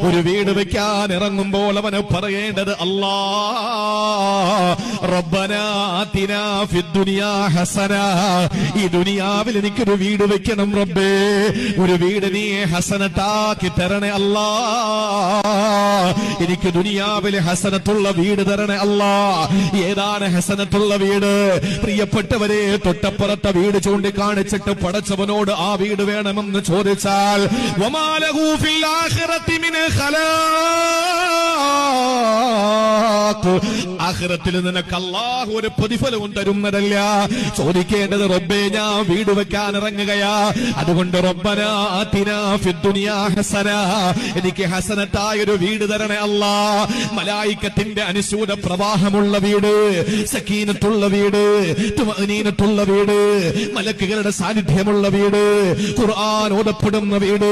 ഒരു വീട് വെക്കാൻ ഇറങ്ങുമ്പോൾ അവന് പറയേണ്ടത് അല്ലാ റബ്ബനാ ആതിനാ ഫിദ്ദുനിയാ ഹസന, ഈ ദുനിയാവിൽ എനിക്കൊരു വീട് വെക്കണം റബ്ബേ, ഒരു വീട് നീ ഹസനത്താക്കി തരണേ അല്ലാ, എനിക്ക് ദുനിയാവിലെ ഹസനത്തുള്ള വീട് തരണേ അല്ലാ. ഏതാണ് ഹസനത്തുള്ള വീട്? പ്രിയപ്പെട്ടവരെ, തൊട്ടപ്പുറത്തെ വീട് ചൂണ്ടിക്കാണിച്ചിട്ട് പടച്ചവനോട് ആ വീട് വേണമെന്ന് ചോദിച്ചാൽ വമാ ലഹു ഫിൽ ആഖിറതി മിൻ ഖലാഖ്, ആഖിറത്തിൽ നിനക്ക് അല്ലാഹു ഒരു പ്രതിഫലവും തരുന്നതല്ല. ചോദിക്കേണ്ടത് റബ്ബേ ഞാൻ വീട് വെക്കാൻ ഇറങ്ങുകയാ, അതുകൊണ്ട് റബ്ബനാ ആതിനാ ഫിദ്ദുനിയാ ഹസന, എനിക്ക് ഹസനത്തായ ഒരു വീട് തരണേ അല്ലാ. മലായികത്തിന്റെ അനുസൂത പ്രവാഹമുള്ള വീട്, സക്കീനത്തുള്ള വീട്, തുമഅനീനത്തുള്ള വീട്, മലക്കുകളുടെ സാന്നിധ്യമുള്ള വീട്, ഖുർആൻ ഓതപ്പെടുന്ന വീട്,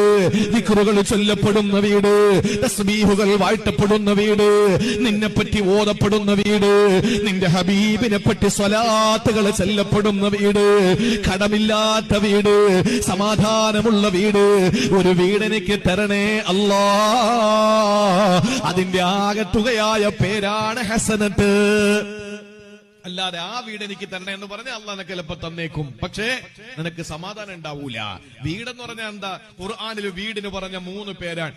ദിക്റുകൾ ചൊല്ലപ്പെടുന്ന വീട്, തസ്ബീഹുകൾ വാഴ്ത്തപ്പെടുന്ന വീട്, നിന്നെപ്പറ്റി ഓതപ്പെടുന്ന വീട്, നിന്റെ ഹബീബിനെ പറ്റി സ്വലാത്തുകൾ ചൊല്ലപ്പെടുന്ന വീട്, കടമില്ലാത്ത വീട്, സമാധാനമുള്ള വീട്, ഒരു വീട് എനിക്ക് തരണേ അല്ലാ. അതിന്റെ ആകത്തുകയായ പേരാണ് ഹസനത്ത്. അല്ലാതെ ആ വീട് എനിക്ക് തരണേ എന്ന് പറഞ്ഞാൽ അള്ളാഹ് നിനക്ക് ചിലപ്പോ തന്നേക്കും, പക്ഷേ നിനക്ക് സമാധാനം ഉണ്ടാവൂല. വീടെന്ന് പറഞ്ഞാൽ എന്താ? ഖുർആനിൽ വീടിന് പറഞ്ഞ 3 പേരാണ്.